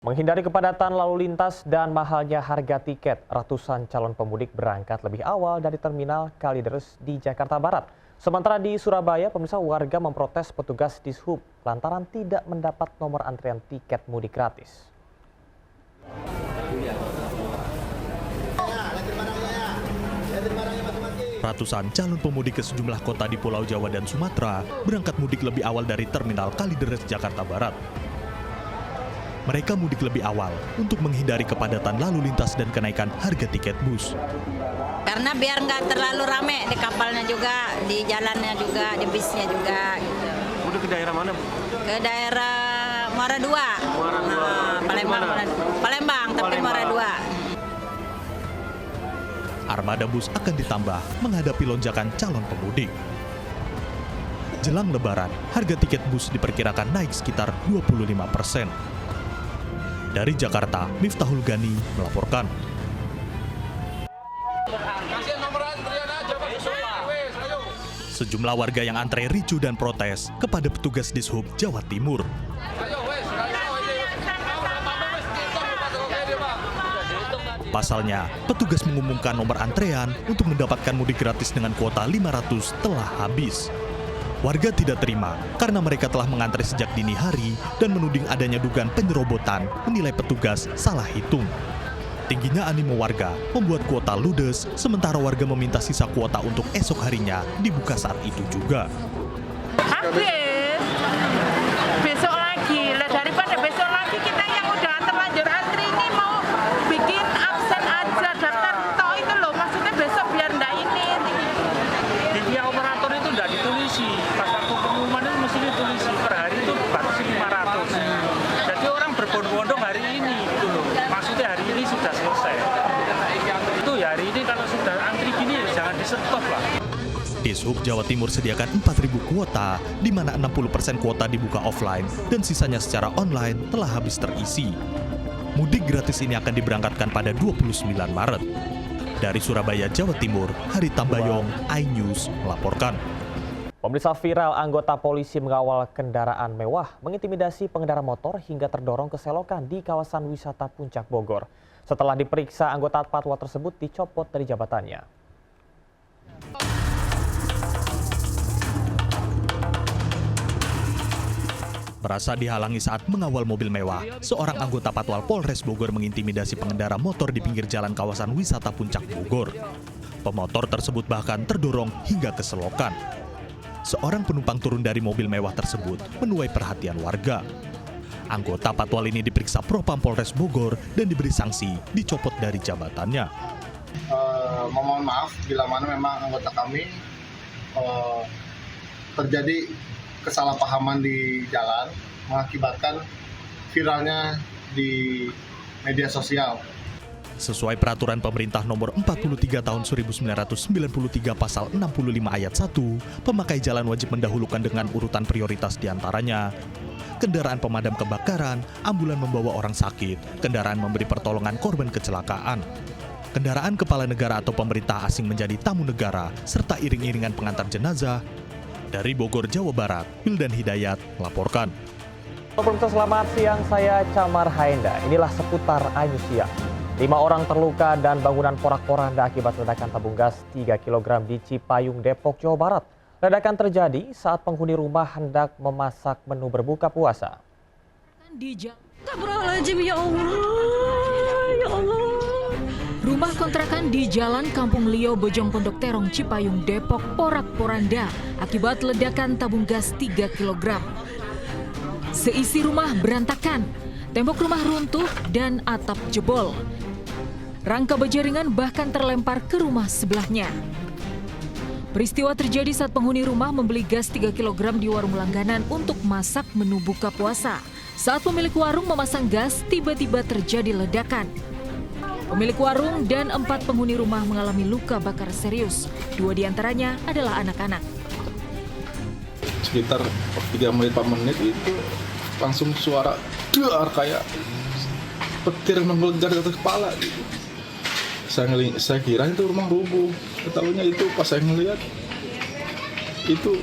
Menghindari kepadatan lalu lintas dan mahalnya harga tiket, ratusan calon pemudik berangkat lebih awal dari terminal Kalideres di Jakarta Barat. Sementara di Surabaya, pemirsa, warga memprotes petugas Dishub lantaran tidak mendapat nomor antrian tiket mudik gratis. Ratusan calon pemudik ke sejumlah kota di Pulau Jawa dan Sumatera berangkat mudik lebih awal dari terminal Kalideres, Jakarta Barat. Mereka mudik lebih awal untuk menghindari kepadatan lalu lintas dan kenaikan harga tiket bus. Karena biar nggak terlalu rame di kapalnya juga, di jalannya juga, di bisnya juga. Gitu. Udah ke daerah mana, Bu? Ke daerah Muara II. Muara II. Palembang, tapi Muara II. Armada bus akan ditambah menghadapi lonjakan calon pemudik. Jelang Lebaran, harga tiket bus diperkirakan naik sekitar 25%. Dari Jakarta, Miftahul Gani melaporkan. Sejumlah warga yang antre ricu dan protes kepada petugas Dishub Jawa Timur. Pasalnya, petugas mengumumkan nomor antrean untuk mendapatkan mudik gratis dengan kuota 500 telah habis. Warga tidak terima karena mereka telah mengantre sejak dini hari dan menuding adanya dugaan penyerobotan, menilai petugas salah hitung. Tingginya animo warga membuat kuota ludes, sementara warga meminta sisa kuota untuk esok harinya dibuka saat itu juga. Habis, besok lagi. Lah daripada besok lagi kita yang udah terlanjur antri ini mau bikin absen aja daftar toh itu loh. Maksudnya besok biar ndak ini. Di pihak operator itu nggak ditulisi. Pas waktu pengumuman itu mesti ditulisi. Per hari itu batasi 500. Jadi orang berbondong-bondong hari ini gitu loh. Maksudnya hari ini sudah selesai. Itu ya hari ini kalau sudah antri gini jangan di-stop lah. Dishub Jawa Timur sediakan 4.000 kuota, di mana 60% kuota dibuka offline dan sisanya secara online telah habis terisi. Mudik gratis ini akan diberangkatkan pada 29 Maret. Dari Surabaya, Jawa Timur, Hari Tambayong, iNews melaporkan. Pemirsa, viral anggota polisi mengawal kendaraan mewah, mengintimidasi pengendara motor hingga terdorong ke selokan di kawasan wisata Puncak Bogor. Setelah diperiksa, anggota patwal tersebut dicopot dari jabatannya. Merasa dihalangi saat mengawal mobil mewah, seorang anggota Patwal Polres Bogor mengintimidasi pengendara motor di pinggir jalan kawasan wisata Puncak Bogor. Pemotor tersebut bahkan terdorong hingga ke selokan. Seorang penumpang turun dari mobil mewah tersebut menuai perhatian warga. Anggota Patwal ini diperiksa Propam Polres Bogor dan diberi sanksi dicopot dari jabatannya. Mohon maaf bila mana memang anggota kami terjadi kesalahpahaman di jalan mengakibatkan viralnya di media sosial. Sesuai peraturan pemerintah nomor 43 tahun 1993 pasal 65 ayat 1, pemakai jalan wajib mendahulukan dengan urutan prioritas diantaranya kendaraan pemadam kebakaran, ambulan membawa orang sakit, kendaraan memberi pertolongan korban kecelakaan, kendaraan kepala negara atau pemerintah asing menjadi tamu negara, serta iring-iringan pengantar jenazah. Dari Bogor, Jawa Barat, Wildan Hidayat melaporkan. Pemirsa, selamat siang, saya Camar Haenda. Inilah seputar iNews siang. 5 orang terluka dan bangunan porak-poranda akibat ledakan tabung gas 3 kg di Cipayung, Depok, Jawa Barat. Ledakan terjadi saat penghuni rumah hendak memasak menu berbuka puasa. Astagfirullahaladzim, ya Allah, ya Allah. Rumah kontrakan di Jalan Kampung Lio, Bojong Pondok Terong, Cipayung, Depok, porak-poranda akibat ledakan tabung gas 3 kg. Seisi rumah berantakan, tembok rumah runtuh dan atap jebol. Rangka baja ringan bahkan terlempar ke rumah sebelahnya. Peristiwa terjadi saat penghuni rumah membeli gas 3 kg di warung langganan untuk masak menu buka puasa. Saat pemilik warung memasang gas, tiba-tiba terjadi ledakan. Pemilik warung dan 4 penghuni rumah mengalami luka bakar serius. 2 diantaranya adalah anak-anak. Sekitar 3 menit 4 menit itu langsung suara dar kayak petir menggelegar ke kepala gitu. Saya kira itu rumah rubuh. Ketahuinya itu pas saya ngelihat itu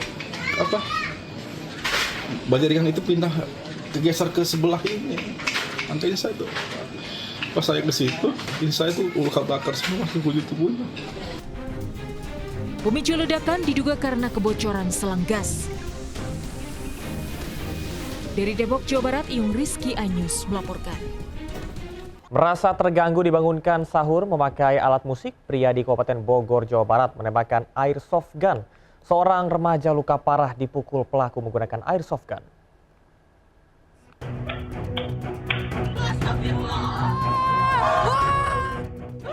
baja ringan itu pindah kegeser ke sebelah ini. Angka insya itu. Pas saya ke situ, insya itu luka bakar semua sekujur tubuhnya. Pemicu ledakan diduga karena kebocoran selang gas. Dari Depok, Jawa Barat, Iyung Rizky Anyus melaporkan. Merasa terganggu dibangunkan sahur memakai alat musik, pria di Kabupaten Bogor, Jawa Barat menembakkan airsoft gun. Seorang remaja luka parah dipukul pelaku menggunakan airsoft gun.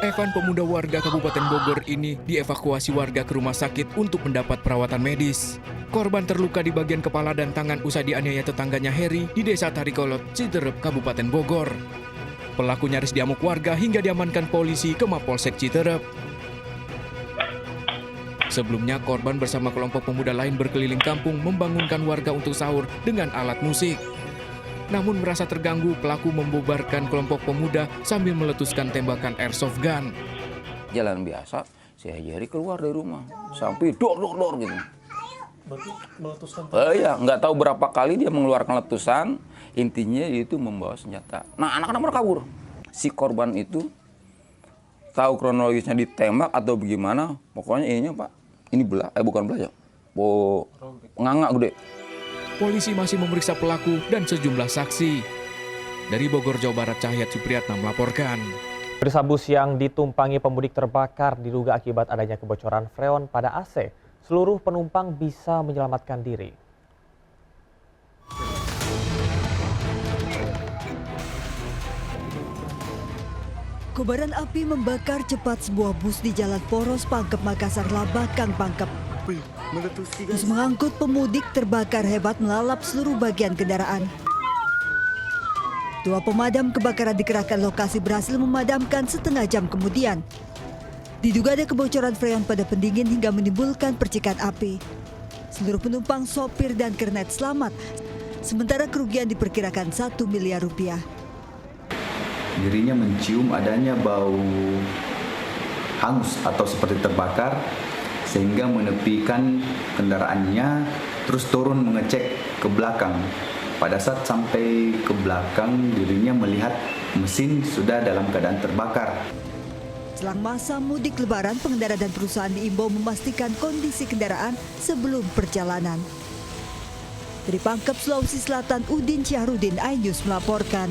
Evan, pemuda warga Kabupaten Bogor ini dievakuasi warga ke rumah sakit untuk mendapat perawatan medis. Korban terluka di bagian kepala dan tangan usai dianiaya tetangganya Heri di Desa Tarikolot, Citerep, Kabupaten Bogor. Pelaku nyaris diamuk warga hingga diamankan polisi ke Mapolsek Citerep. Sebelumnya, korban bersama kelompok pemuda lain berkeliling kampung membangunkan warga untuk sahur dengan alat musik. Namun merasa terganggu, pelaku membubarkan kelompok pemuda sambil meletuskan tembakan airsoft gun. Jalan biasa, si Heri keluar dari rumah, sampai dor gitu. Meletuskan? Ya, nggak tahu berapa kali dia mengeluarkan letusan, intinya itu membawa senjata. Nah, anak-anak kabur. Si korban itu tahu kronologisnya ditembak atau bagaimana, pokoknya ininya Pak, ini bukan belah ya, nganga gede. Polisi masih memeriksa pelaku dan sejumlah saksi. Dari Bogor, Jawa Barat, Cahyat Supriyatna melaporkan. Berisa bus yang ditumpangi pemudik terbakar diduga akibat adanya kebocoran freon pada AC. Seluruh penumpang bisa menyelamatkan diri. Kobaran api membakar cepat sebuah bus di Jalan Poros Pangkep Makassar Labakang Pangkep. Bus mengangkut pemudik terbakar hebat melalap seluruh bagian kendaraan. 2 pemadam kebakaran dikerahkan lokasi berhasil memadamkan setengah jam kemudian. Diduga ada kebocoran freon pada pendingin hingga menimbulkan percikan api. Seluruh penumpang, sopir dan kernet selamat, sementara kerugian diperkirakan 1 miliar rupiah. Dirinya mencium adanya bau hangus atau seperti terbakar, sehingga menepikan kendaraannya, terus turun mengecek ke belakang. Pada saat sampai ke belakang, dirinya melihat mesin sudah dalam keadaan terbakar. Selang masa mudik lebaran, pengendara dan perusahaan diimbau memastikan kondisi kendaraan sebelum perjalanan. Dari Pangkep, Sulawesi Selatan, Udin Syahrudin, iNews melaporkan.